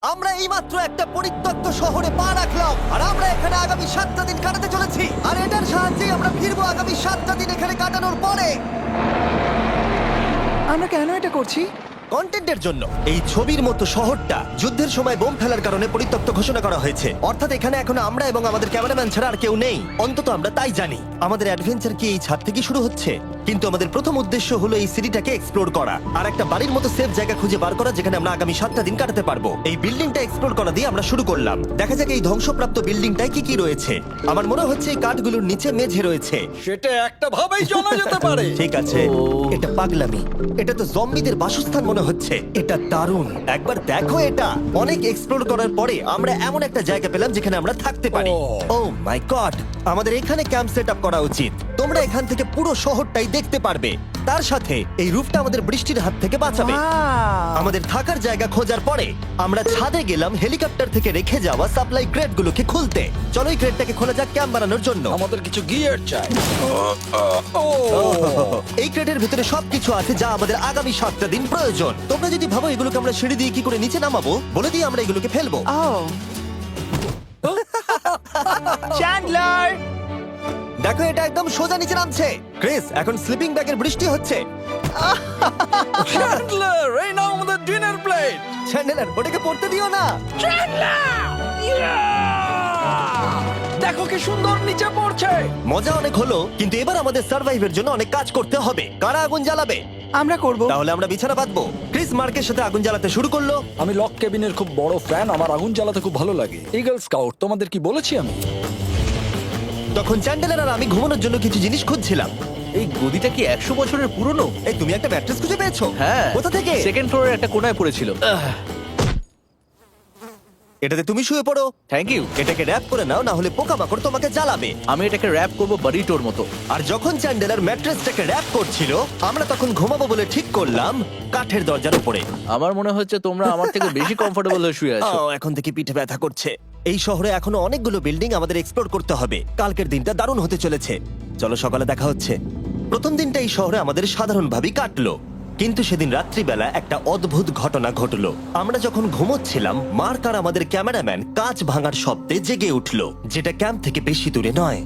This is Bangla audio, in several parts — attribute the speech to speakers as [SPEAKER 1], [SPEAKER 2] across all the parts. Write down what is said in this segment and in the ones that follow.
[SPEAKER 1] আমরা এইমাত্র একটা পরিত্যক্ত শহরে পা রাখলাম আর আমরা এখানে আগামী 7টা দিন কাটাতে চলেছি আর এটার সাহায্যে আমরা ফিরবো আগামী 7টা দিন এখানে কাটানোর পরে।
[SPEAKER 2] আমরা কেন এটা করছি?
[SPEAKER 1] কন্টেন্টের জন্য। এই ছবির মতো শহরটা যুদ্ধের সময় বোম ফেলার কারণে পরিত্যক্ত ঘোষণা করা হয়েছে, অর্থাৎ এখানে এখন আমরা এবং আমাদের ক্যামেরাম্যান ছাড়া আর কেউ নেই। অন্তত আমরা তাই জানি। আমাদের অ্যাডভেঞ্চার কি এই ছাদ থেকে শুরু হচ্ছে? কিন্তু আমাদের প্রথম উদ্দেশ্য হলো এই সিটিটাকে এক্সপ্লোর করা আর একটা বাড়ির মতো সেফ জায়গা খুঁজে বার করা যেখানে আমরা আগামী 7টা দিন কাটাতে পারবো। এই বিল্ডিংটা এক্সপ্লোর করা দিয়ে আমরা শুরু করলাম। দেখা যাক এই ধ্বংসপ্রাপ্ত বিল্ডিংটায় কি কি রয়েছে। আমার মনে হচ্ছে এই কাঠগুলোর নিচে মেঝে রয়েছে।
[SPEAKER 3] সেটা একটা ভাবেই জানা যেতে পারে।
[SPEAKER 1] ঠিক আছে, এটা পাগলামি। এটা তো জম্বিদের বাসস্থান মনে হচ্ছে। এটা দারুণ, একবার দেখো এটা। অনেক এক্সপ্লোর করার পরে আমরা এমন একটা জায়গা পেলাম যেখানে আমরা থাকতে পারি। ও মাই গড, আমাদের এখানে ক্যাম্প সেট আপ করা উচিত। তোমরা এখান থেকে পুরো শহরটাই দেখতে পারবে। তার সাথে এই রুফটা আমাদের বৃষ্টির হাত থেকে বাঁচাবে।
[SPEAKER 2] Wow!
[SPEAKER 1] আমাদের থাকার জায়গা খোঁজার পরে আমরা ছাদে গেলাম হেলিকপ্টার থেকে রেখে যাওয়া সাপ্লাই ক্রেটগুলোকে খুলতে। চলো এই ক্রেটটাকে খোলা যাক ক্যাম্প বানানোর জন্য।
[SPEAKER 3] আমাদের কিছু গিয়ার চাই।
[SPEAKER 1] এই ক্রেটের ভিতরে সবকিছু আছে যা আমাদের আগামী 7টা দিন প্রয়োজন। তোমরা যদি ভাবো এগুলোকে আমরা সিঁড়ি দিয়ে কি করে নিচে নামাবো, বলে দিয়ে আমরা এগুলোকে ফেলবো।
[SPEAKER 2] Oh! চ্যান্ডলার!
[SPEAKER 1] দেখো এটা একদম সোজা নিচে নামছে। ক্রিস, এখন স্লিপিং ব্যাগের বৃষ্টি হচ্ছে।
[SPEAKER 3] চ্যান্ডলার, এই নাও আমাদের ডিনার প্লেট।
[SPEAKER 1] চ্যান্ডেলার, ওটাকে পড়তে দিও না।
[SPEAKER 3] দেখো কি সুন্দর নিচে পড়ছে।
[SPEAKER 1] মজা অনেক হলো, কিন্তু এবার আমাদের সার্ভাইভের জন্য অনেক কাজ করতে হবে। কারা আগুন জ্বালাবে?
[SPEAKER 2] আমরা করব।
[SPEAKER 1] তাহলে আমরা বিছানা বাঁধবো। ক্রিস মার্কের সাথে আগুন জ্বালাতে শুরু করলো।
[SPEAKER 3] আমি লক কেবিনের খুব বড় ফ্যান, আমার আগুন জ্বালাতে খুব ভালো লাগে। ইগল স্কাউট, তোমাদের কি বলেছি আমি?
[SPEAKER 1] তখন চ্যান্ডেলার আর আমি ঘুমানোর জন্য কিছু জিনিস খুঁজছিলাম।
[SPEAKER 4] এই গদিটা কি 100 বছরের পুরনো?
[SPEAKER 1] এই তুমি একটা ম্যাট্রেস খুঁজে পেয়েছো?
[SPEAKER 4] হ্যাঁ।
[SPEAKER 1] কোথা থেকে?
[SPEAKER 4] সেকেন্ড ফ্লোরের একটা কোণায় পড়েছিল।
[SPEAKER 1] এটাতে তুমি শুয়ে পড়ো।
[SPEAKER 4] Thank you.
[SPEAKER 1] এটাকে র‍্যাপ করে নাও, না হলে পোকামাকড় তোমাকে জ্বালাবে।
[SPEAKER 4] আমি এটাকে র‍্যাপ করব বারিটোর মতো।
[SPEAKER 1] আর যখন চ্যান্ডেলার ম্যাট্রেসটাকে র‍্যাপ করছিল, আমরা তখন ঘুমাবো বলে ঠিক করলাম কাঠের দরজার উপরে।
[SPEAKER 4] আমার মনে হচ্ছে তোমরা আমার থেকে বেশি কমফোর্টেবল হয়ে শুয়ে আছো।
[SPEAKER 1] এখন থেকে পিঠে ব্যথা করছে। এই শহরে এখনো অনেকগুলো বিল্ডিং আমাদের এক্সপ্লোর করতে হবে। কালকের দিনটা দারুণ হতে চলেছে। চলো সকালে দেখা হচ্ছে। প্রথম দিনটা এই শহরে আমাদের সাধারণভাবেই কাটলো, কিন্তু সেদিন রাত্রিবেলা একটা অদ্ভুত ঘটনা ঘটলো। আমরা যখন ঘুমোচ্ছিলাম, মার্ক আর আমাদের ক্যামেরাম্যান কাঁচ ভাঙার শব্দে জেগে উঠলো, যেটা ক্যাম্প থেকে বেশি দূরে নয়।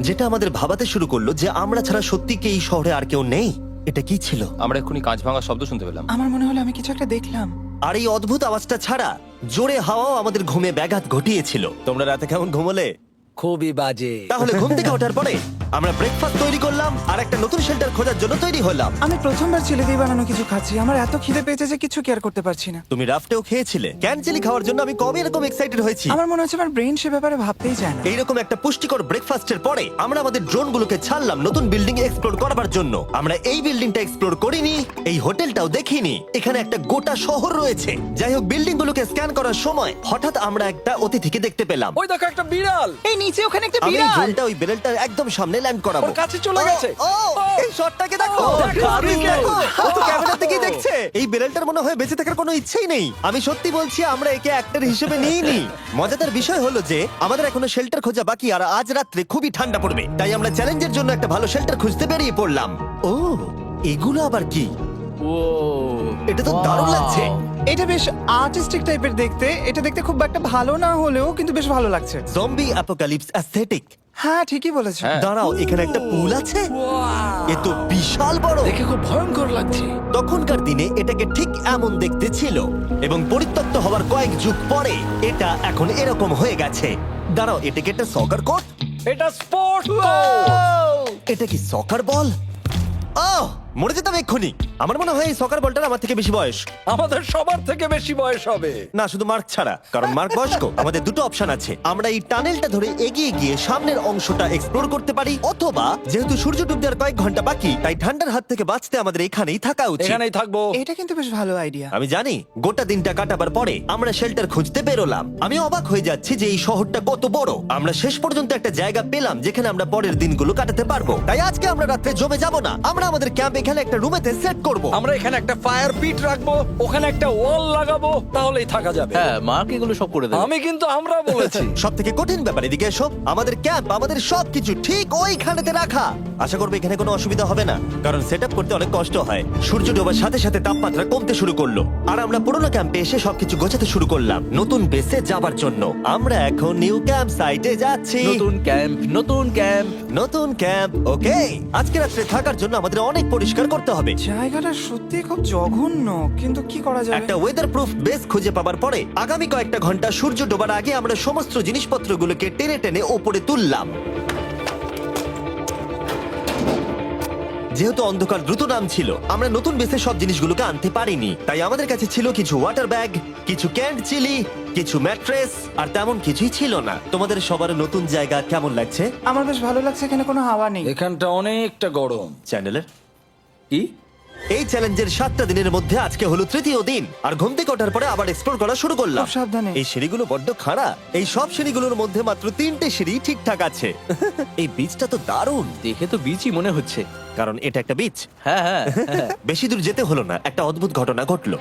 [SPEAKER 1] যেটা আমাদের ভাবাতে শুরু করলো যে আমরা ছাড়া সত্যি কি এই শহরে আর কেউ নেই। এটা কি ছিল?
[SPEAKER 5] আমরা এক্ষুনি কাঁচ ভাঙার শব্দ শুনতে পেলাম।
[SPEAKER 2] আমার মনে হলো আমি কিছু একটা দেখলাম।
[SPEAKER 1] আর এই অদ্ভুত আওয়াজটা ছাড়া জোরে হাওয়াও আমাদের ঘুমে ব্যাঘাত ঘটিয়েছিল। তোমরা রাতে কেমন ঘুমোলে?
[SPEAKER 3] খুবই বাজে।
[SPEAKER 1] তাহলে ঘুম থেকে ওঠার পরে আমরা ব্রেকফাস্ট তৈরি করলাম আর একটা নতুন শেল্টার খোঁজার জন্য তৈরি হলাম।
[SPEAKER 2] আমি প্রথমবার ছেলে দিয়ে বানানো কিছু খাচ্ছি। আমার এত খিদে পেয়েছে যে কিছু কেয়ার করতে পারছি না।
[SPEAKER 1] তুমি রাফটেও খেয়েছিলে। ক্যানচেলি খাওয়ার জন্য আমি কবে এরকম এক্সাইটেড হয়েছি।
[SPEAKER 2] আমার মনে হচ্ছে আমার ব্রেন সে ব্যাপারে ভাবতেই চায় না।
[SPEAKER 1] এইরকম একটা পুষ্টিকর ব্রেকফাস্টের পরে আমরা আমাদের ড্রোনগুলোকে ছাড়লাম নতুন বিল্ডিং এক্সপ্লোর করার জন্য। আমরা এই বিল্ডিংটা এক্সপ্লোর করিনি, এই হোটেলটাও দেখিনি। এখানে একটা গোটা শহর রয়েছে। যাই হোক, বিল্ডিংগুলোকে স্ক্যান করার সময় হঠাৎ আমরা একটা অতিথিকে দেখতে পেলাম।
[SPEAKER 3] ওই দেখো একটা বিড়াল।
[SPEAKER 2] এই নিচে ওখানে একটা
[SPEAKER 1] আমি এই
[SPEAKER 2] বিড়াল।
[SPEAKER 1] ড্রোনটা ওই বেরেলটার একদম সামনে ল্যান্ড করাবো।
[SPEAKER 3] ওর কাছে চলে গেছে।
[SPEAKER 1] ও, এই শটটাকে দেখো।
[SPEAKER 3] দেখো,
[SPEAKER 1] আপনি
[SPEAKER 3] দেখো।
[SPEAKER 1] দেখো, ও তো ক্যামেরা থেকেই দেখছে। এই বেরেলটার মনে হয় বেঁচে থাকার কোনো ইচ্ছেই নেই। আমি সত্যি বলছি, আমরা একে অ্যাক্টর হিসেবে নিইনি। মজাদার বিষয় হলো যে আমাদের এখনো শেল্টার খোঁজা বাকি, আর আজ রাত্রে খুবই ঠান্ডা পড়বে। তাই আমরা চ্যালেঞ্জের জন্য একটা ভালো শেল্টার খুঁজতে বেরিয়ে পড়লাম। ও, এগুলো আবার কি?
[SPEAKER 4] ও,
[SPEAKER 1] এটা তো দারুণ লাগছে।
[SPEAKER 2] এটা বেশ আর্টিস্টিক টাইপের দেখতে। এটা দেখতে খুব একটা ভালো না হলেও কিন্তু বেশ ভালো লাগছে।
[SPEAKER 1] Zombie apocalypse aesthetic.
[SPEAKER 2] হ্যাঁ, ঠিকই বলেছো।
[SPEAKER 5] হ্যাঁ।
[SPEAKER 1] দাঁড়াও, এখানে একটা পুল আছে। এ তো বিশাল বড়।
[SPEAKER 3] দেখে খুব ভয়ঙ্কর লাগছে।
[SPEAKER 1] তখনকার দিনে এটাকে ঠিক এমন দেখতে ছিল, এবং পরিত্যক্ত হওয়ার কয়েক যুগ পরে এটা এখন এরকম হয়ে গেছে। দাঁড়াও, এটাকে একটা সকার কোর্ট?
[SPEAKER 3] এটা স্পোর্ট।
[SPEAKER 1] এটা কি সকার বল? আহ, মরে যেতাম এক্ষুনি। আমার মনে হয় এই সকার বলটার আমার থেকে বেশি বয়স।
[SPEAKER 3] আমাদের সবার থেকে বেশি বয়স হবে।
[SPEAKER 1] না, শুধু মার্ক ছাড়া, কারণ মার্ক বয়স্ক। আমাদের দুটো অপশন আছে। আমরা এই টানেলটা ধরে এগিয়ে গিয়ে সামনের অংশটা এক্সপ্লোর করতে পারি, অথবা যেহেতু সূর্য ডুবতে আর কয়েক ঘন্টা বাকি, তাই ঠান্ডার হাত থেকে বাঁচতে আমাদের এখানেই থাকা উচিত।
[SPEAKER 3] এখানেই থাকবো।
[SPEAKER 2] এটা কিন্তু বেশ ভালো আইডিয়া।
[SPEAKER 1] আমি জানি। গোটা দিনটা কাটাবার পরে আমরা শেল্টার খুঁজতে বেরোলাম। আমি অবাক হয়ে যাচ্ছি যে এই শহরটা কত বড়। আমরা শেষ পর্যন্ত একটা জায়গা পেলাম যেখানে আমরা পরের দিনগুলো কাটাতে পারবো। তাই আজকে আমরা রাত্রে জমে যাব না। আমরা আমাদের ক্যাম্প এখানে একটা রুমেতে সেট করব।
[SPEAKER 3] আমরা এখানে একটা ফায়ার পিট রাখবো, ওখানে একটা ওয়াল লাগাবো, তাহলেই থাকা যাবে।
[SPEAKER 4] হ্যাঁ মার্ক এগুলো সব করে দেবে।
[SPEAKER 3] আমি কিন্তু আমরা বলেছি।
[SPEAKER 1] সব থেকে কঠিন ব্যাপার, এদিকে এসো। আমাদের ক্যাম্প, আমাদের সবকিছু ঠিক ওইখানেতে রাখা। আশা করবো এখানে কোনো অসুবিধা হবে না, কারণ সেটআপ করতে অনেক কষ্ট হয়। সূর্য ডোবার সাথে সাথে তাপমাত্রা কমতে শুরু করলো, আর আমরা পুরোনো ক্যাম্পে এসে সবকিছু গোছাতে শুরু করলাম নতুন বেসে যাবার জন্য। আমরা এখন নিউ ক্যাম্প সাইটে যাচ্ছি।
[SPEAKER 4] নতুন ক্যাম্প, নতুন ক্যাম্প।
[SPEAKER 1] নতুন ক্যাম্প, ওকে। আজকে রাত্রে থাকার জন্য আমাদের অনেক পরিষ্কার করতে হবে।
[SPEAKER 2] জায়গাটা সত্যি খুব জঘন্য, কিন্তু কি করা যাবে?
[SPEAKER 1] একটা ওয়েদার প্রুফ বেস খুঁজে পাবার পরে আগামী কয়েকটা ঘন্টা সূর্য ডোবার আগে আমরা সমস্ত জিনিসপত্রগুলোকে টেনে টেনে ওপরে তুললাম। যেহেতু অন্ধকার দ্রুত নামছিল, আমরা নতুন বেসে সব জিনিসগুলোকে আনতে পারিনি, তাই আমাদের কাছে ছিল কিছু ওয়াটার ব্যাগ, কিছু ক্যান্ড চিলি, কিছু ম্যাট্রেস, আর তেমন কিছুই ছিল না। তোমাদের সবার নতুন জায়গা কেমন লাগছে?
[SPEAKER 2] আমার বেশ ভালো লাগছে, এখানে কোনো হাওয়া নেই।
[SPEAKER 3] এখানটা অনেকটা গরম।
[SPEAKER 1] চ্যানেলের
[SPEAKER 4] কি?
[SPEAKER 1] এই চ্যালেঞ্জের 7টা দিনের মধ্যে আজকে হলো তৃতীয় দিন, আর ঘুম থেকে ওঠার পরে আবার এক্সপ্লোর করা শুরু করলাম।
[SPEAKER 2] খুব সাবধানে।
[SPEAKER 1] এই সিঁড়িগুলো বড্ড খাড়া। এই সব সিঁড়িগুলোর মধ্যে মাত্র 3টে সিঁড়ি ঠিকঠাক আছে। এই বীজটা তো দারুণ,
[SPEAKER 4] দেখে তো বিচই মনে হচ্ছে।
[SPEAKER 1] কারণ এটা একটা বীজ।
[SPEAKER 4] হ্যাঁ হ্যাঁ হ্যাঁ।
[SPEAKER 1] বেশি দূর যেতে হলো না, একটা অদ্ভুত ঘটনা ঘটলো।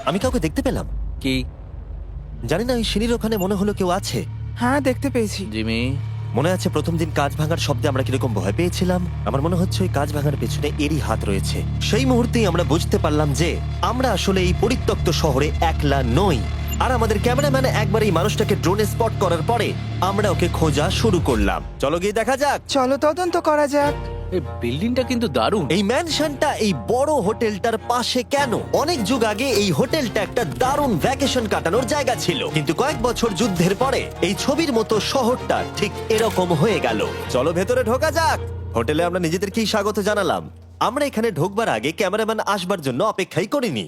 [SPEAKER 1] আমি কাউকে দেখতে পেলাম,
[SPEAKER 4] কি?
[SPEAKER 1] জানি না, ওই সিঁড়ির ওখানে মনে হলো কেউ আছে।
[SPEAKER 2] হ্যাঁ, দেখতে পেয়েছি।
[SPEAKER 4] জিমি,
[SPEAKER 1] মনে আছে প্রথম দিন কাঁচ ভাঙার শব্দে আমরা কিরকম ভয় পেয়েছিলাম? আমার মনে হচ্ছে ওই কাঁচ ভাঙার পেছনে এরই হাত রয়েছে। সেই মুহূর্তেই আমরা বুঝতে পারলাম যে আমরা আসলে এই পরিত্যক্ত শহরে একলা নই। আর আমাদের ক্যামেরাম্যান একবার এই মানুষটাকে ড্রোনে স্পট করার পরে আমরা ওকে খোঁজা শুরু করলাম। চলো গিয়ে দেখা যাক।
[SPEAKER 2] চলো তদন্ত করা যাক।
[SPEAKER 4] এই বিল্ডিংটা কিন্তু দারুণ।
[SPEAKER 1] এই ম্যানশনটা এই বড় হোটেলটার পাশে কেন? অনেক যুগ আগে এই হোটেলটা একটা দারুণ ভ্যাকেশন কাটানোর জায়গা ছিল, কিন্তু কয়েক বছর যুদ্ধের পরে এই ছবির মতো শহরটা ঠিক এরকম হয়ে গেল। চলো ভেতরে ঢোকা যাক। হোটেলে আমরা নিজেদেরকেই স্বাগত জানালাম। আমরা এখানে ঢোকবার আগে ক্যামেরাম্যান আসবার জন্য অপেক্ষাই করিনি।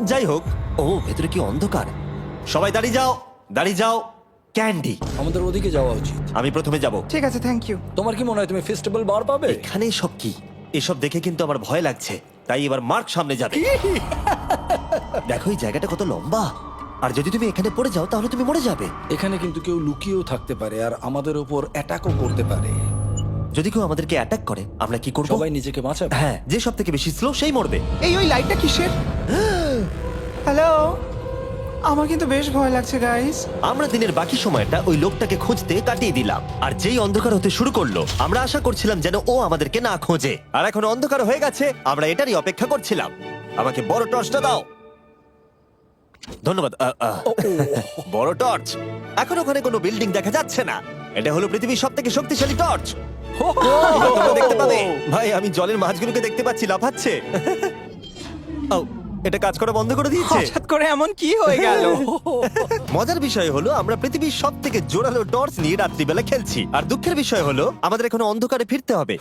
[SPEAKER 1] যাই হোক, ও ভেতরে কি অন্ধকার। সবাই দাঁড়িয়ে যাও, দাঁড়িয়ে যাও। ক্যান্ডি,
[SPEAKER 3] আমাদের ওদিকে যাওয়া উচিত।
[SPEAKER 1] আমি প্রথমে যাব।
[SPEAKER 2] ঠিক আছে, থ্যাংক ইউ।
[SPEAKER 3] তোমার কি মনে হয় তুমি ফেস্টিভ্যাল বার পাবে?
[SPEAKER 1] এখানে সব কি? এসব দেখে কিন্তু আমার ভয় লাগছে, তাই এবার মার্ক সামনে যাবে। দেখো এই জায়গাটা কত লম্বা, আর যদি তুমি এখানে পড়ে যাও তাহলে তুমি মরে যাবে।
[SPEAKER 3] এখানে কিন্তু কেউ লুকিয়েও থাকতে পারে আর আমাদের উপর অ্যাটাকও করতে পারে।
[SPEAKER 1] যদি কেউ আমাদেরকে অ্যাটাক করে আমরা কি করব?
[SPEAKER 3] সবাই নিজেকে বাঁচাবে।
[SPEAKER 1] হ্যাঁ, যে সব থেকে বেশি স্লো সেই মরবে।
[SPEAKER 2] ওই লাইটটা কিসের? হ্যালো, আমার কিন্তু বেশ ভয় লাগছে গাইস।
[SPEAKER 1] আমরা দিনের বাকি সময়টা ওই লোকটাকে খুঁজতে কাটিয়ে দিলাম, আর যেই অন্ধকার হতে শুরু করলো আমরা আশা করছিলাম যেন ও আমাদেরকে না খোঁজে। আর এখন অন্ধকার হয়ে গেছে, আমরা এটারই অপেক্ষা করছিলাম। আমাকে বড় টর্চটা দাও। ধন্যবাদ। বড় টর্চ। এখন ওখানে কোনো বিল্ডিং দেখা যাচ্ছে না। এটা হলো পৃথিবীর সব থেকে শক্তিশালী টর্চ। তোমরা দেখতে পাবে। ভাই, আমি জলের মাছগুলোকে দেখতে পাচ্ছি লাফাচ্ছে। ও, এটা কাজ করা বন্ধ করে দিয়েছে।
[SPEAKER 2] হঠাৎ করে এমন কি হয়ে গেল?
[SPEAKER 1] মজার বিষয় হলো আমরা পৃথিবীর সব থেকে জোরালো টর্চ নিয়ে রাত্রিবেলা খেলছি, আর দুঃখের বিষয় হলো আমাদের এখন অন্ধকারে ফিরতে হবে।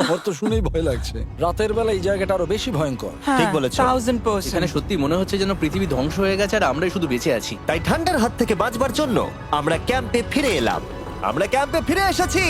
[SPEAKER 3] আমার তো শুনেই ভয় লাগছে। রাতের বেলা এই জায়গাটা আরো বেশি ভয়ঙ্কর।
[SPEAKER 1] ঠিক বলেছো।
[SPEAKER 2] 1000%।
[SPEAKER 4] এখানে সত্যি মনে হচ্ছে যেন পৃথিবী ধ্বংস হয়ে গেছে আর আমরাই শুধু বেঁচে আছি।
[SPEAKER 1] তাই ঠান্ডার হাত থেকে বাঁচবার জন্য আমরা ক্যাম্পে ফিরে এলাম। আমরা ক্যাম্পে ফিরে এসেছি।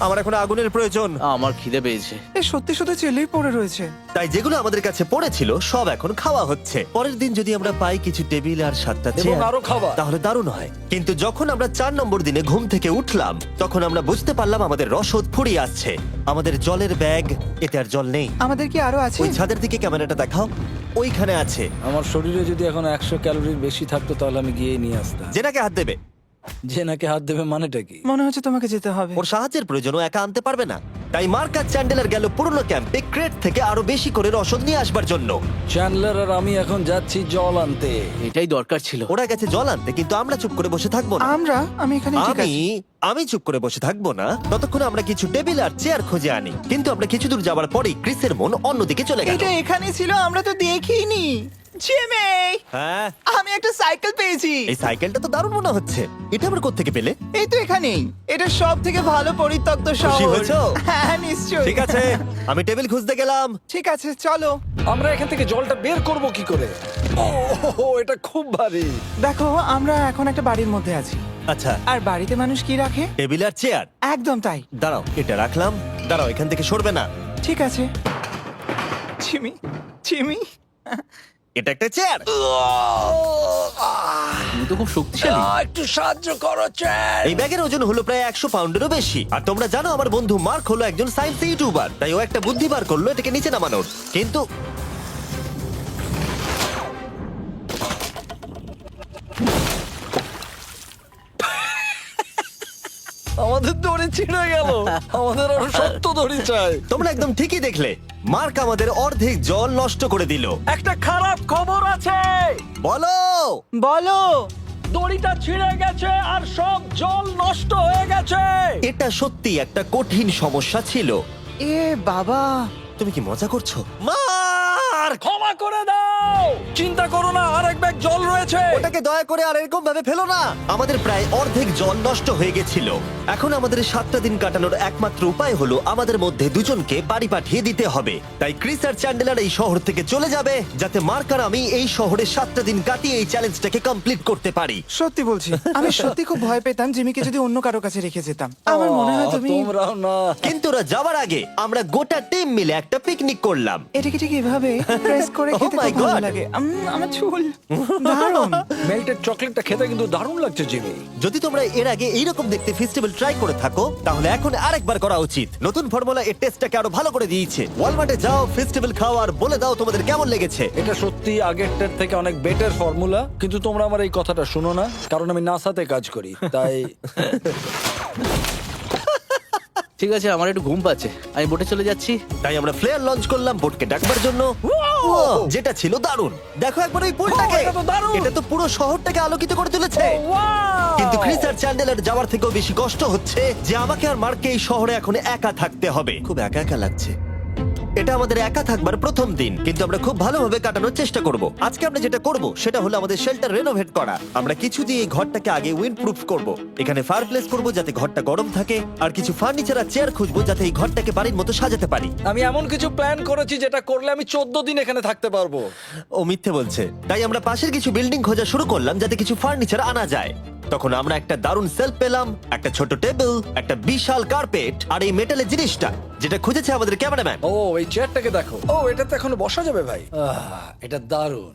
[SPEAKER 1] আমার এখন আগুনের প্রয়োজন।
[SPEAKER 4] আমার খিদে পেয়েছে।
[SPEAKER 2] এ সত্যি শুধু চেলেই পড়ে রয়েছে।
[SPEAKER 1] তাই যেগুলো আমাদের কাছে পড়েছিল সব এখন খাওয়া হচ্ছে। পরের দিন যদি আমরা পাই কিছু টেবিল আর 7টা
[SPEAKER 3] এবং
[SPEAKER 1] চেয়ার,
[SPEAKER 3] আরো খাবার।
[SPEAKER 1] তাহলে দারুণ হয়। কিন্তু যখন আমরা 4 নম্বর দিনে ঘুম থেকে উঠলাম তখন আমরা বুঝতে পারলাম আমাদের রসদ ফুরিয়ে আসছে। আমাদের জলের ব্যাগ, এতে আর জল নেই।
[SPEAKER 2] আমাদের কি আরো আছে?
[SPEAKER 1] ওই ছাদের দিকে ক্যামেরাটা দেখাও, ওইখানে আছে।
[SPEAKER 3] আমার শরীরে যদি এখন 100 ক্যালোরির বেশি থাকতো তাহলে আমি গিয়ে নিয়ে আসতাম।
[SPEAKER 1] জেনাকে হাত দেবে।
[SPEAKER 3] যে নাকি হাত দেবে মানেটা কি?
[SPEAKER 2] মনে হচ্ছে তোমাকে যেতে হবে।
[SPEAKER 1] ওর সাহায্যের প্রয়োজন, ও একা আনতে পারবে না। তাই মার্ক আর চ্যান্ডেলার গেল পুরনো ক্যাম্পে ক্রেট থেকে আরো বেশি করে রসদ নিয়ে আসবার জন্য।
[SPEAKER 3] চ্যান্ডলার আর আমি এখন যাচ্ছি জল আনতে।
[SPEAKER 4] এটাই দরকার ছিল।
[SPEAKER 1] ওরা গেছে জল আনতে, কিন্তু আমরা চুপ করে বসে থাকবো না।
[SPEAKER 2] আমি এখানে ঠিক আছি।
[SPEAKER 1] আমি চুপ করে বসে থাকবো না ততক্ষণ আমরা কিছু টেবিল আর চেয়ার খুঁজে আনি। কিন্তু আমরা কিছু দূর যাবার পরেই ক্রিসের মন অন্যদিকে চলে গেল।
[SPEAKER 2] এটা এখানে ছিল, আমরা তো দেখিনি। জিমি,
[SPEAKER 1] হ্যাঁ,
[SPEAKER 2] আমি একটা সাইকেল পেয়েছি।
[SPEAKER 1] এই সাইকেলটা তো দারুণ মনে হচ্ছে। এটা আবার কোত্থেকে পেলে?
[SPEAKER 2] এই তো এখানেই। এটা সব থেকে ভালো পরিত্যক্ত
[SPEAKER 1] খুশি
[SPEAKER 2] শহর।
[SPEAKER 1] হয়েছো?
[SPEAKER 2] হ্যাঁ, নিশ্চয়ই।
[SPEAKER 1] ঠিক আছে, আমি টেবিল খুঁজতে গেলাম।
[SPEAKER 2] ঠিক আছে, চলো।
[SPEAKER 3] আমরা এখান থেকে জলটা বের করব কি করে? ও, এটা খুব ভারী।
[SPEAKER 2] দেখো, আমরা এখন একটা বাড়ির মধ্যে আছি।
[SPEAKER 1] আচ্ছা,
[SPEAKER 2] আর বাড়িতে মানুষ কি রাখে?
[SPEAKER 1] টেবিল আর চেয়ার।
[SPEAKER 2] একদম তাই।
[SPEAKER 1] দাঁড়াও, এটা রাখলাম। দাঁড়াও, এখান থেকে সরবে না।
[SPEAKER 2] ঠিক আছে। চিমি, চিমি,
[SPEAKER 1] এটা একটা চেয়ার।
[SPEAKER 5] তুমি তো খুব শক্তিশালী।
[SPEAKER 3] একটু সাহায্য করো চ্যান।
[SPEAKER 1] এই ব্যাগের ওজন হলো প্রায় 100 পাউন্ডেরও বেশি। আর তোমরা জানো আমার বন্ধু মার্ক হলো একজন সায়েন্স ইউটিউবার, তাই ও একটা বুদ্ধি বার করলো এটাকে নিচে নামানোর। কিন্তু
[SPEAKER 3] আমাদের দড়ি ছিঁড়ে গেল। আমাদের আরো শক্ত দড়ি চাই।
[SPEAKER 1] তোমরা একদম ঠিকই দেখলে, মার্ক আমাদের অর্ধেক জল নষ্ট করে দিল।
[SPEAKER 3] একটা খারাপ খবর আছে,
[SPEAKER 1] বলো।
[SPEAKER 2] বলো।
[SPEAKER 3] দড়িটা ছিঁড়ে গেছে আর সব জল নষ্ট হয়ে গেছে।
[SPEAKER 1] এটা সত্যি একটা কঠিন সমস্যা ছিল।
[SPEAKER 2] এ বাবা।
[SPEAKER 1] তুমি কি মজা করছো? মার্ক,
[SPEAKER 3] ক্ষমা করে দাও। চিন্তা করো না, আরেক ব্যাগ জল রয়েছে।
[SPEAKER 1] ওটাকে দয়া করে আর এরকম ভাবে ফেলো না। আমাদের প্রায় অর্ধেক জল নষ্ট হয়ে গেছিল। এখন আমাদের 7টা দিন কাটানোর একমাত্র উপায় হলো আমাদের মধ্যে দুজনকে বাড়ি পাঠিয়ে দিতে হবে। তাই ক্রিস আর চ্যান্ডেলার এই শহর থেকে চলে যাবে, যাতে মার্ক আর আমি এই শহরে 7টা দিন কাটিয়ে এই চ্যালেঞ্জটাকে কমপ্লিট করতে পারি।
[SPEAKER 2] সত্যি বলছি, আমি সত্যি খুব ভয় পেতাম জিমিকে যদি অন্য কারো কাছে রেখে যেতাম। আমার মনে হয় তুমি
[SPEAKER 3] তোমরাও না।
[SPEAKER 1] কিন্তু ওরা যাওয়ার আগে আমরা গোটা টিম মিলে একটা পিকনিক করলাম।
[SPEAKER 2] এটাকে ঠিক এভাবে প্রেস করে
[SPEAKER 1] Oh
[SPEAKER 2] খেতে
[SPEAKER 1] my
[SPEAKER 2] খুব ভালো
[SPEAKER 1] God!
[SPEAKER 2] লাগে। আমার চুল দারুণ।
[SPEAKER 3] মেল্টেড চকলেটটা খেতে কিন্তু দারুণ লাগছে জিমি।
[SPEAKER 1] যদি তোমরা এর আগে এইরকম দেখতে ফেস্টিভ্যাল ট্রাই করে থাকো, তাহলে এখন আরেকবার করা উচিত। নতুন ফর্মুলা এর টেস্টটাকে আরো ভালো করে দিয়েছে। ওয়ালমার্টে যাও, ফেস্টিভ্যাল খাও আর বলে দাও তোমাদের কেমন লেগেছে।
[SPEAKER 3] এটা সত্যি আগেরটার থেকে অনেক বেটার ফর্মুলা, কিন্তু তোমরা আমার এই কথাটা শুনো না, কারণ আমি নাসাতে কাজ করি, তাই
[SPEAKER 4] ঠিক আছে, আমার একটু ঘুম পাচ্ছে, আমি বোটে চলে যাচ্ছি।
[SPEAKER 1] তাই আমরা ফ্লেয়ার লঞ্চ করলাম বোটকে ডাকবার জন্য, যেটা ছিল দারুণ। দেখো একবার ওই পুলটাকে,
[SPEAKER 3] এটা তো দারুণ!
[SPEAKER 1] এটা তো পুরো শহরটাকে আলোকিত করে তুলেছে। কিন্তু ক্রিস আর চ্যান্ডেলার যাওয়ার থেকেও বেশি কষ্ট হচ্ছে যে আমাকে আর মার্ককে এই শহরে এখন একা থাকতে হবে। খুব একা একা লাগছে। এটা আমাদের একা থাকবার প্রথম দিন, কিন্তু আমরা খুব ভালোভাবে কাটানোর চেষ্টা করব। আজকে আমরা যেটা করব সেটা হলো আমাদের শেল্টার রেনোভেট করা। আমরা কিছু দিয়ে এই ঘরটাকে আগে উইন্ড প্রুফ করব। এখানে ফায়ারপ্লেস করব যাতে ঘরটা গরম থাকে, আর কিছু ফার্নিচার আর চেয়ার খুঁজবো যাতে এই ঘরটাকে বাড়ির মতো সাজাতে পারি।
[SPEAKER 3] আমি এমন কিছু প্ল্যান করেছি যেটা করলে আমি 14 দিন এখানে থাকতে পারবো।
[SPEAKER 1] ও মিথ্যে বলছে। তাই আমরা পাশের কিছু বিল্ডিং খোঁজা শুরু করলাম যাতে কিছু ফার্নিচার আনা যায়। তখন আমরা একটা দারুণ সেলফ পেলাম, একটা ছোট টেবিল, একটা বিশাল কার্পেট আর এই মেটালের জিনিসটা যেটা খুঁজেছে আমাদের ক্যামেরাম্যান।
[SPEAKER 3] ও এই চেয়ারটাকে দেখো, ও এটাতে এখনো বসা যাবে ভাই। এটা দারুণ।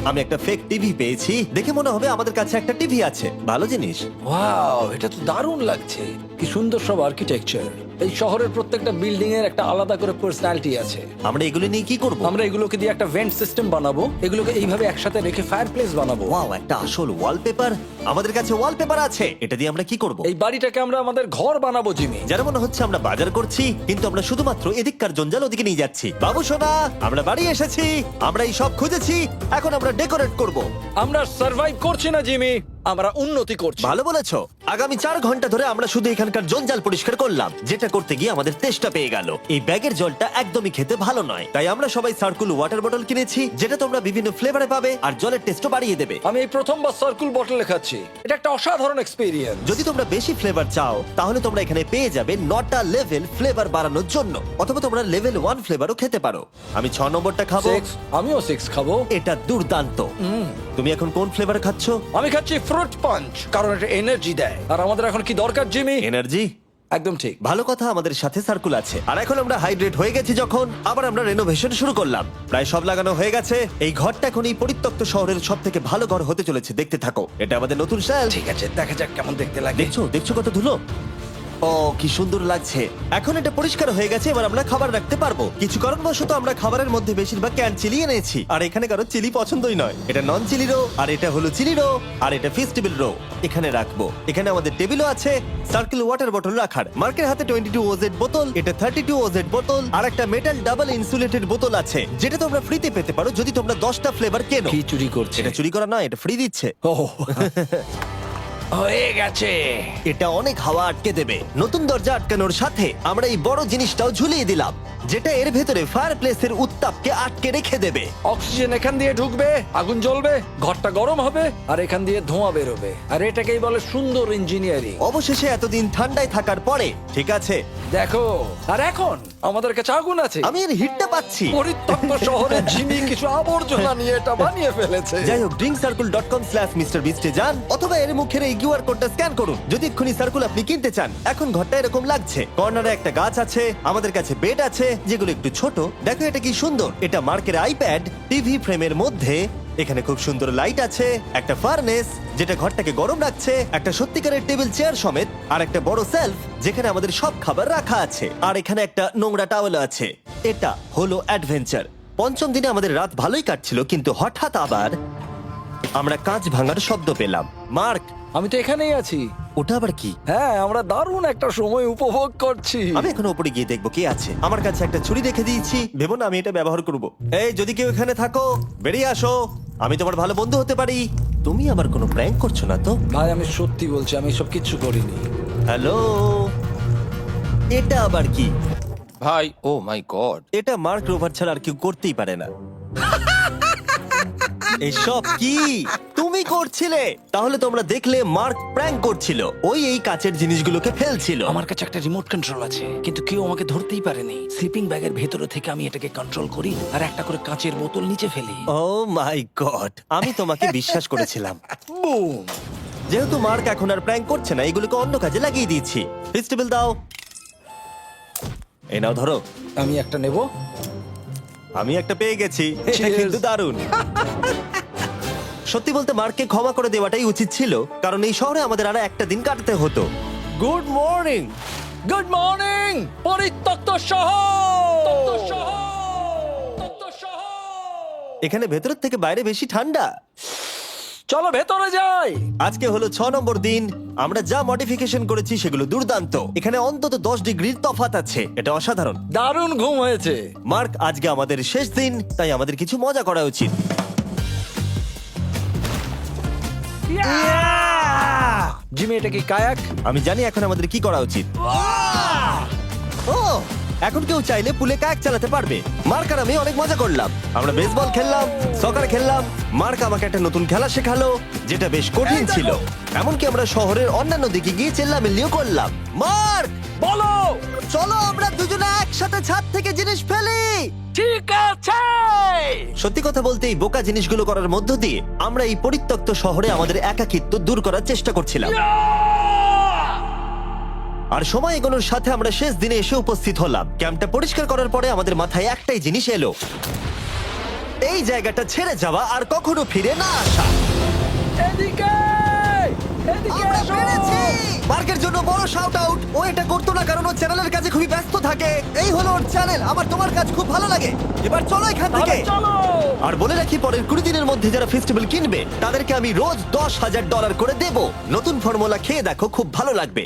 [SPEAKER 1] আমি একটা ফেক টিভি পেয়েছি, দেখে মনে হবে আমাদের কাছে একটা টিভি আছে। ভালো জিনিস।
[SPEAKER 3] ওয়াও, এটা তো দারুণ লাগছে। কি সুন্দর সব আর্কিটেকচার। এই শহরের প্রত্যেকটা বিল্ডিং এর একটা আলাদা করে পার্সোনালিটি আছে।
[SPEAKER 1] আমরা এগুলো নিয়ে কি করব?
[SPEAKER 3] আমরা এগুলোকে দিয়ে একটা ভেন্ট সিস্টেম বানাবো, এগুলোকে এইভাবে একসাথে রেখে ফায়ারপ্লেস বানাবো।
[SPEAKER 1] ওয়াও, একটা আসল ওয়ালপেপার। আমাদের কাছে ওয়ালপেপার আছে। এটা দিয়ে আমরা কি করব?
[SPEAKER 3] এই বাড়িটাকে আমরা আমাদের ঘর বানাবো জিমি।
[SPEAKER 1] যার মনে হচ্ছে আমরা বাজার করছি, কিন্তু আমরা শুধুমাত্র এদিককার জঞ্জাল ওদিকে নিয়ে যাচ্ছি। বাবু সোনা, আমরা বাড়ি এসেছি। আমরা এই সব খুঁজেছি, এখন আমরা ডেকোরেট করব।
[SPEAKER 3] আমরা সার্ভাইভ করছি না জিমি, আমরা উন্নতি করছি।
[SPEAKER 1] ভালো বলেছো। আগামী 4 ঘন্টা ধরে আমরা শুধু এখানকার জঞ্জাল পরিষ্কার করলাম, যেটা করতে গিয়ে আমাদের তেষ্টা পেয়ে গেল। এই ব্যাগের জলটা একদমই খেতে ভালো নয়, তাই আমরা সবাই সার্কুল ওয়াটার বটল কিনেছি, যেটা তোমরা বিভিন্ন ফ্লেভারে পাবে আর জলের টেস্টও বাড়িয়ে দেবে।
[SPEAKER 3] আমি এই প্রথমবার সার্কুল বটলে খাচ্ছি, এটা একটা অসাধারণ এক্সপেরিয়েন্স।
[SPEAKER 1] যদি তোমরা বেশি ফ্লেভার চাও, তাহলে তোমরা এখানে পেয়ে যাবে 9টা লেভেল ফ্লেভার বাড়ানোর জন্য, অথবা তোমরা লেভেল 1 ফ্লেভারও খেতে পারো। আমি 6 নম্বরটা খাবো।
[SPEAKER 3] আমিও 6 খাবো।
[SPEAKER 1] এটা দুর্দান্ত। তুমি এখন কোন ফ্লেভার খাচ্ছ?
[SPEAKER 3] আমি খাচ্ছি ফ্রুট পাঞ্চ, কারণ এটা এনার্জি দেয়। আর আমাদের এখন কি দরকার জিমি?
[SPEAKER 1] এনার্জি।
[SPEAKER 3] একদম ঠিক।
[SPEAKER 1] ভালো কথা, আমাদের সাথে সার্কুল আছে। আর এখন আমরা হাইড্রেট হয়ে গেছি যখন, আবার আমরা রেনোভেশন শুরু করলাম। প্রায় সব লাগানো হয়ে গেছে। এই ঘরটা এখন এই পরিত্যক্ত শহরের সব থেকে ভালো ঘর হতে চলেছে। দেখতে থাকো, এটা আমাদের নতুন শেলফ।
[SPEAKER 3] ঠিক আছে, দেখা যাক কেমন দেখতে লাগে।
[SPEAKER 1] দেখছো কত ধুলো। ও কি সুন্দর লাগছে। এখন এটা পরিষ্কার হয়ে গেছে, এবার আমরা খাবার রাখতে পারবো। কিছু কারণবশত আমরা খাবারের মধ্যে বেশিরভাগ ক্যান চিলি এনেছি, আর এখানে কারো চিলি পছন্দই নয়। এটা নন চিলি রো, আর এটা হলো চিলি রো, আর এটা ফেস্টিভ্যাল রো। এখানে রাখবো। এখানে আমাদের টেবিলও আছে, সার্কেল ওয়াটার বটল রাখার। মার্কের হাতে 22 ওজেড বোতল, এটা 32 ওজেড বোতল, আর একটা মেটাল ডাবল ইনসুলেটেড বোতল আছে, যেটা তোমরা ফ্রিতে পেতে পারো যদি তোমরা 10টা ফ্লেভার কেনো।
[SPEAKER 3] কি চুরি করছে?
[SPEAKER 1] এটা চুরি করা নয়, এটা ফ্রি দিচ্ছে।
[SPEAKER 3] ও হয়ে গেছে।
[SPEAKER 1] এটা অনেক হাওয়া আটকে দেবে। নতুন দরজা আটকানোর সাথে আমরা এই বড় জিনিসটাও ঝুলিয়ে দিলাম, যেটা এর ভেতরে ফায়ারপ্লেসের উত্তাপকে আটকে রেখে দেবে।
[SPEAKER 3] অক্সিজেন এখান দিয়ে ঢুকবে, আগুন জ্বলবে, ঘরটা গরম হবে, আর এখান দিয়ে ধোঁয়া বেরোবে। আর এটাকেই বলে সুন্দর ইঞ্জিনিয়ারিং।
[SPEAKER 1] অবশেষে এতদিন ঠান্ডায় থাকার পরে ঠিক আছে।
[SPEAKER 3] দেখো, আর এখন আমাদের কাছে আগুন আছে।
[SPEAKER 1] আমি এর হিটটা পাচ্ছি।
[SPEAKER 3] পরিত্যক্ত শহরে জিমি কিছু আবর্জনা নিয়ে এটা বানিয়ে ফেলেছে।
[SPEAKER 1] যাই হোক, drinkcircle.com/MrBeast এ যান, অথবা এর মুখের এই কিউআর কোডটা স্ক্যান করুন যদি এক্ষুনি সার্কুল আপনি কিনতে চান। এখন ঘরটা এরকম লাগছে। কর্নারে একটা গাছ আছে, আমাদের কাছে বেড আছে, যেগুলো একটু ছোট। দেখো এটা কি সুন্দর, এটা মার্কের আইপ্যাড টিভি ফ্রেমের মধ্যে। এখানে খুব সুন্দর লাইট আছে, একটা ফার্নেস যেটা ঘরটাকে গরম রাখছে, একটা সত্যিকারের টেবিল চেয়ার সমেত, আর একটা বড় সেলফ যেখানে আমাদের সব খাবার রাখা আছে, আর এখানে একটা নোংরা টাওয়েল আছে। এটা হলো অ্যাডভেঞ্চার। পঞ্চম দিনে আমাদের রাত ভালোই কাটছিল, কিন্তু হঠাৎ আবার আমরা কাঁচ ভাঙার শব্দ পেলাম। মার্ক,
[SPEAKER 3] আমি তো এখানেই আছি।
[SPEAKER 1] ওটা আবার কি?
[SPEAKER 3] হ্যাঁ, আমরা দারুণ একটা সময় উপভোগ করছি।
[SPEAKER 1] আমি এখন উপরে গিয়ে দেখবো কি আছে। আমার কাছে একটা ছুরি রেখে দিয়েছি, ভেবো না আমি এটা ব্যবহার করব। এই, যদি কেউ এখানে থাকো বেরিয়ে আসো, আমি তোমার ভালো বন্ধু হতে পারি। তুমি আমার কোনো প্র্যাঙ্ক করছো না তো?
[SPEAKER 3] ভাই, আমি সত্যি বলছি, আমি সব কিচ্ছু করিনি।
[SPEAKER 1] হ্যালো, এটা আবার কি?
[SPEAKER 5] ভাই, ও মাই গড।
[SPEAKER 1] এটা মার্ক রোভার ছাড়া আর কেউ করতেই পারে না। এসব কি তুমি করছিলে? তাহলে তোমরা দেখলে মার্ক প্র্যাঙ্ক করছিল। ওই এই কাচের জিনিসগুলোকে ফেলছিল।
[SPEAKER 6] আমার কাছে একটা রিমোট কন্ট্রোল আছে, কিন্তু কেউ আমাকে ধরতেই পারেনি। স্লিপিং ব্যাগের ভেতরে থেকে আমি এটাকে কন্ট্রোল করি আর একটা করে কাঁচের বোতল নিচে ফেলি।
[SPEAKER 1] ও মাই গড, আমি তোমাকে বিশ্বাস করেছিলাম।
[SPEAKER 3] বুম!
[SPEAKER 1] যেহেতু মার্ক এখন আর প্র্যাঙ্ক করছে না, এগুলোকে অন্য কাজে লাগিয়ে দিয়েছি। ফেস্টিভ্যাল দাও। এই নাও, ধরো।
[SPEAKER 3] আমি একটা নেব।
[SPEAKER 1] আমি একটা পেয়ে গেছি। এটা
[SPEAKER 3] Cheers!
[SPEAKER 1] কিন্তু দারুণ। সত্যি বলতে মার্ককে ক্ষমা করে দেওয়াটাই উচিত ছিল, কারণ এই শহরে আমাদের আর একটা দিন কাটাতে হতো। Good morning.
[SPEAKER 3] গুড মর্নিং, পরিত্যক্ত শহর।
[SPEAKER 1] এখানে ভেতরের থেকে বাইরে বেশি ঠান্ডা।
[SPEAKER 3] চলো ভেতরে যাই।
[SPEAKER 1] আজকে হলো 6 নম্বর দিন। আমরা যা মডিফিকেশন করেছি সেগুলো দুর্দান্ত। এখানে অন্তত 10 ডিগ্রির তফাৎ আছে, এটা অসাধারণ।
[SPEAKER 3] দারুণ ঘুম হয়েছে।
[SPEAKER 1] মার্ক, আজকে আমাদের শেষ দিন, তাই আমাদের কিছু মজা করা উচিত।
[SPEAKER 3] জিমি, এটা কি কায়াক?
[SPEAKER 1] আমি জানি এখন আমাদের কি করা উচিত। ও, এখন কেউ চাইলে পুলে কায়াক চালাতে পারবে। মার্ক আর আমি অনেক মজা করলাম। আমরা বেসবল খেললাম, সকার খেললাম। মার্ক আমাকে একটা নতুন খেলা শেখালো, যেটা বেশ কঠিন ছিল। এমনকি আমরা শহরের অন্যান্য দিকে গিয়ে চেল্লামিল্লিও করলাম। মার্ক,
[SPEAKER 3] বলো।
[SPEAKER 1] চলো আমরা দুজনে একসাথে ছাদ থেকে জিনিস ফেলি।
[SPEAKER 3] ঠিক আছে।
[SPEAKER 1] সত্যি কথা বলতে এই বোকা জিনিসগুলো করার মধ্য দিয়ে আমরা এই পরিত্যক্ত শহরে আমাদের একাকিত্ব দূর করার চেষ্টা করছিলাম। আর সময় এগোনোর সাথে আমরা শেষ দিনে এসে উপস্থিত হলাম। ক্যাম্পটা পরিষ্কার করার পরে আমাদের মাথায় একটাই জিনিস এলো, এই জায়গাটা ছেড়ে যাওয়া আর কখনো ফিরে না আসা।
[SPEAKER 3] এদিকে, এদিকে
[SPEAKER 1] আমরা
[SPEAKER 3] এসো।
[SPEAKER 1] পেরেছি! মার্কের জন্য বড় শাউট আউট। ও এটা করতো না কারণ ও চ্যানেলের কাছে খুবই ব্যস্ত থাকে। এই হলো ওর চ্যানেল। আমার তোমার কাজ খুব ভালো লাগে। এবার চলো এখান থেকে।
[SPEAKER 3] তাহলে চলো।
[SPEAKER 1] আর বলে রাখি, পরের 20 দিনের মধ্যে যারা ফেস্টিভ্যাল কিনবে তাদেরকে আমি রোজ $10,000 করে দেব। নতুন ফর্মুলা খেয়ে দেখো, খুব ভালো লাগবে।